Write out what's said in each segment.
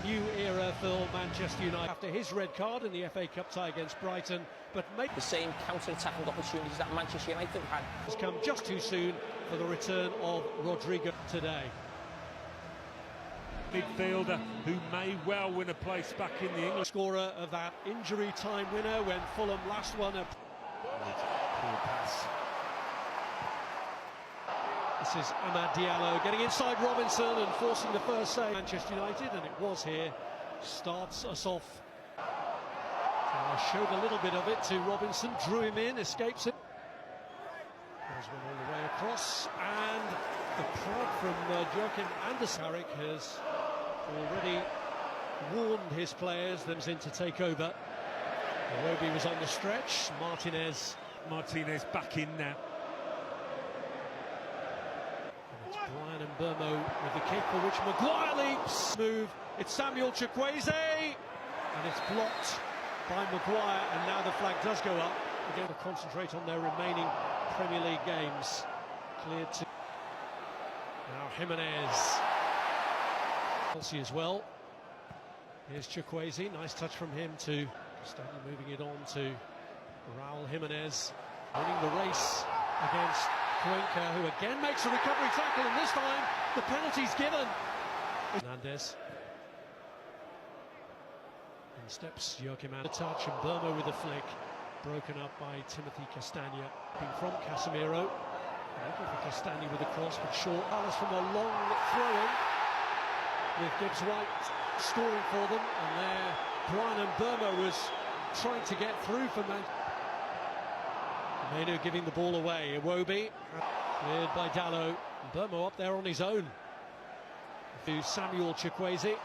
new era for Manchester United after his red card in the FA Cup tie against Brighton, but the same counter-attacking opportunities that Manchester United had has come just too soon for the return of Rodrigo today. Midfielder who may well win a place back in the English. Scorer of that injury time winner when Fulham last won a... Poor pass. This is Amad Diallo getting inside Robinson and forcing the first save. Manchester United, and it was here, starts us off. So I showed a little bit of it to Robinson, drew him in, escapes it. There's one all the way across, and the prod from Joachim Andersen has already warned his players that was in to take over. Iwobi was on the stretch, Martinez back in now. And it's Brian and Burmo with the kick for which Maguire leaps. Move, it's Samuel Chukwueze, and it's blocked by Maguire, and now the flag does go up. They're going to concentrate on their remaining Premier League games. Cleared to... Now Jimenez. Chelsea as well. Here's Chukwueze, nice touch from him to Stanley, moving it on to Raul Jimenez, winning the race against Cuenca, who again makes a recovery tackle, and this time the penalty's given. Hernandez. In steps Joachim Andersen, touch, and Burma with a flick, broken up by Timothy Castagna. From Casemiro, looking for Castagna with a cross, but short. Alice from a long throw-in, with Gibbs White scoring for them, and there Brian and Burma was trying to get through for Manu giving the ball away. Iwobi cleared by Dallo. Burma up there on his own to Samuel Chukwueze,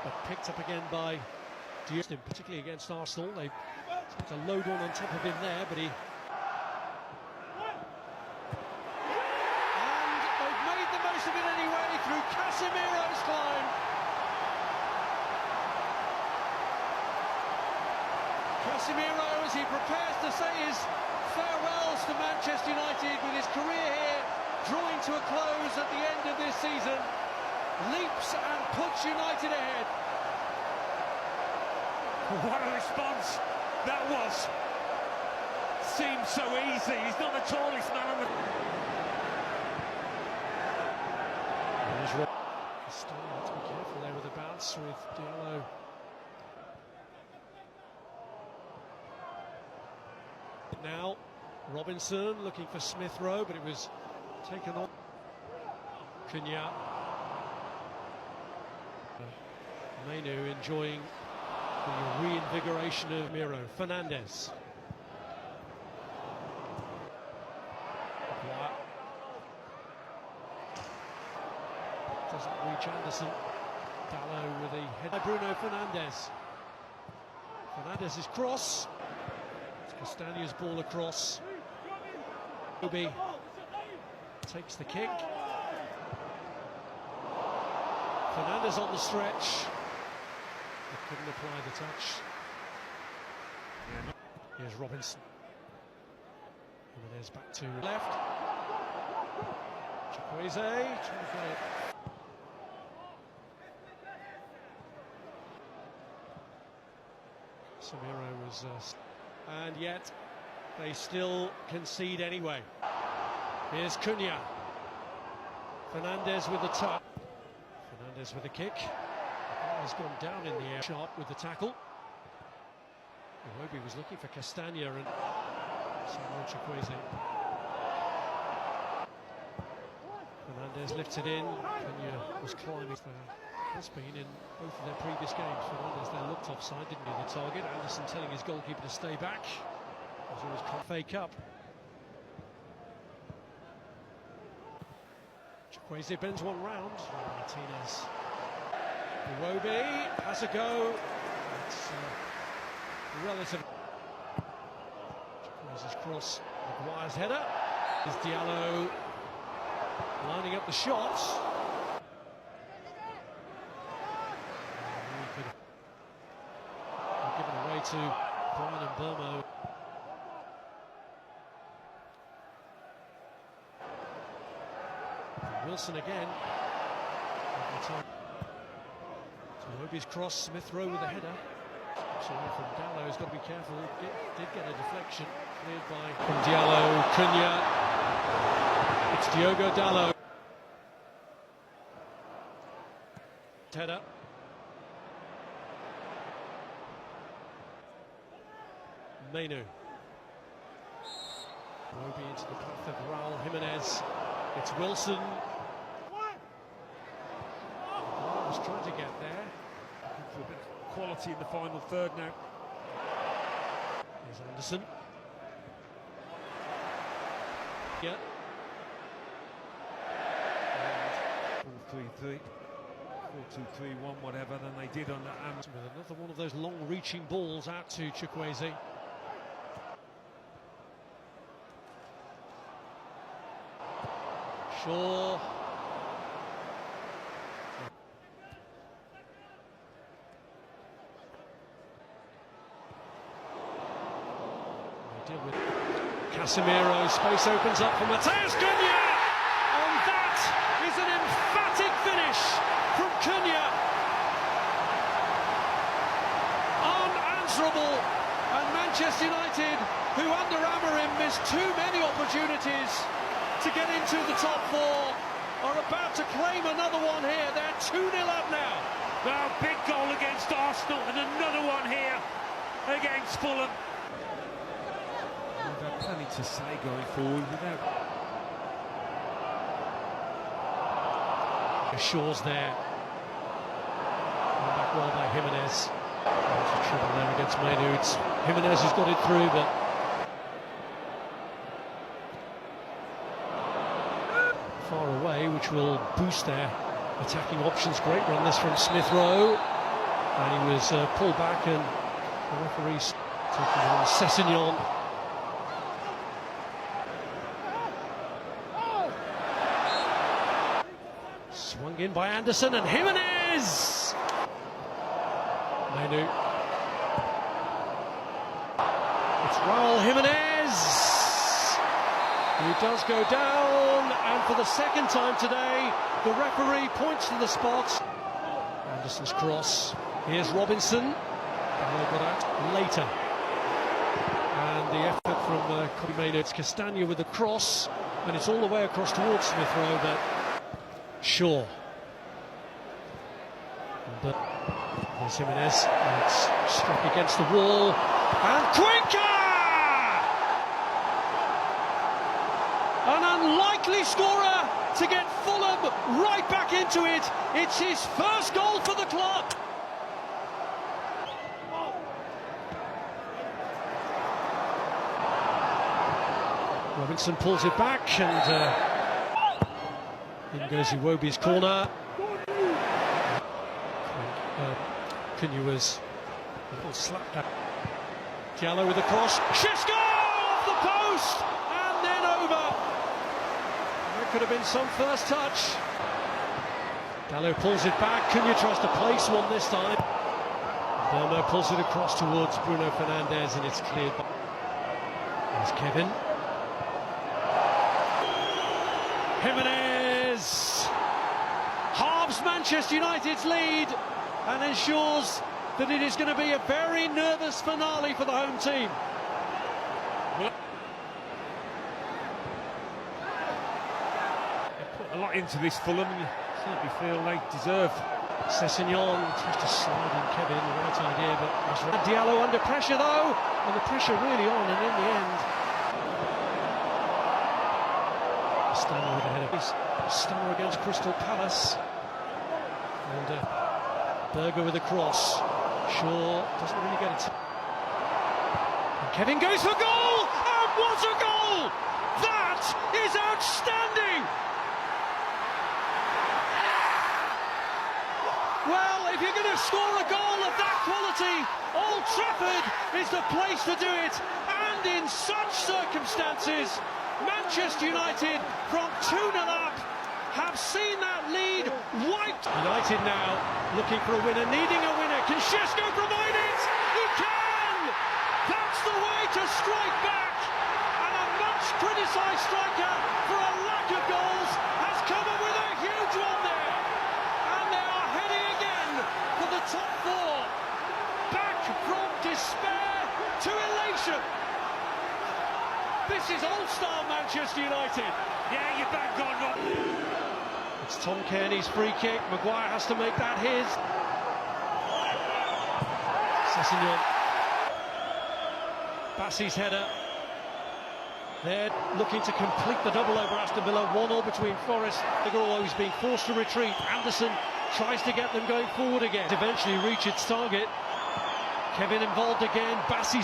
but picked up again by Diaz, particularly against Arsenal. They put a load on top of him there, but he... And they've made the most of it anyway through Casemiro's climb. Casemiro, as he prepares to say his farewells to Manchester United with his career here drawing to a close at the end of this season, leaps and puts United ahead. What a response that was! Seems so easy. He's not the tallest man on the... Still have to be careful there with the bounce with Diallo. Now Robinson looking for Smith Rowe, but it was taken on. Cunha. Manu enjoying the reinvigoration of Miro. Fernandez. Doesn't reach Anderson. Dallo with a head by Bruno Fernandes. Fernandez's cross. It's Castagna's ball across. Iwobi takes the kick. Fernandez on the stretch. He couldn't apply the touch. Here's Robinson. Jimenez back to left. Chukwueze trying to play it. Samiro was... and yet they still concede anyway. Here's Cunha. Fernandez with the touch. Fernandez with the kick. Has gone down in the air. Sharp with the tackle. Iwobi was looking for Castagna and Samuel Chukwueze. Fernandez lifted in. Cunha was climbing. Has been in both of their previous games. Fernandez then looked offside, didn't get the target. Anderson telling his goalkeeper to stay back. It was always FA Cup. Chukwueze bends one round. Martinez. Iwobi has a go. It's relative. Chukwueze's cross. Maguire's header. Is Diallo lining up the shots. Given away to Brian and Burmo. And Wilson again. To Wobie's cross, Smith Rowe with the header. So from Diallo, he's got to be careful. Did get a deflection cleared by from Diallo, Cunha. It's Diogo Dalot. Header. Menu. Wobie into the path of Raul Jimenez. It's Wilson. Was trying to get there. Looking for a bit of quality in the final third now. Here's Anderson. Yeah. 4-3-3, 4-2-3-1, whatever, than they did under With another one of those long-reaching balls out to Chukwueze. Shaw. Deal with Casemiro. Space opens up for Mateus Cunha, and that is an emphatic finish from Cunha. Unanswerable, and Manchester United, who under Amorim missed too many opportunities to get into the top four, are about to claim another one here. They're 2-0 up now. Well, big goal against Arsenal and another one here against Fulham. We've had plenty to say going forward without. Shaw's there. Back well by Jimenez. There's a trouble there against Menu. It's Jimenez who's got it through, but far away, which will boost their attacking options. Great run this from Smith Rowe, and he was pulled back, and the referee's taking on Sessegnon. Swung in by Anderson, and Jimenez! Menu. It's Raul Jimenez, who does go down, and for the second time today, the referee points to the spot. Anderson's cross. Here's Robinson. And they got out later. And the effort from Cody. It's Castagna with the cross, and it's all the way across towards Smith Rowe, but Shaw. But there's Jimenez, and it's struck against the wall, and Cuenca! An unlikely scorer to get Fulham right back into it. It's his first goal for the club. Robinson pulls it back, and in goes Iwobi's corner. Cunha was a little slap down. Diallo with the cross. Xisco off the post, and then over. There could have been some first touch. Diallo pulls it back. Cunha tries to place one this time. Burmo pulls it across towards Bruno Fernandes, and it's cleared. There's Kevin. Jimenez halves Manchester United's lead and ensures that it is going to be a very nervous finale for the home team. They put a lot into this Fulham, and you certainly feel they deserve. Sessegnon tries to slide in Kevin, the right idea, but Diallo under pressure though, and the pressure really on, and in the end Stammer with the header. Stammer against Crystal Palace. And Berger with a cross. Shaw doesn't really get it. And Kevin goes for goal! And what a goal! That is outstanding! Well, if you're going to score a goal of that quality, Old Trafford is the place to do it. And in such circumstances, Manchester United, from 2-0 up, have seen that lead wiped. United now looking for a winner, needing a winner. Can Xisco provide it? He can! That's the way to strike back. And a much criticised striker for a lack of goals has come up with a huge one there. And they are heading again for the top four, back from despair to elation. This is all-star Manchester United. Yeah, you're bang on, Rob. It's Tom Kearney's free kick. Maguire has to make that his. Sessegnon. Bassey's header. They're looking to complete the double over Aston Villa. 1-1 between Forest. They're always being forced to retreat. Anderson tries to get them going forward again. Eventually reach its target. Kevin involved again. Bassey's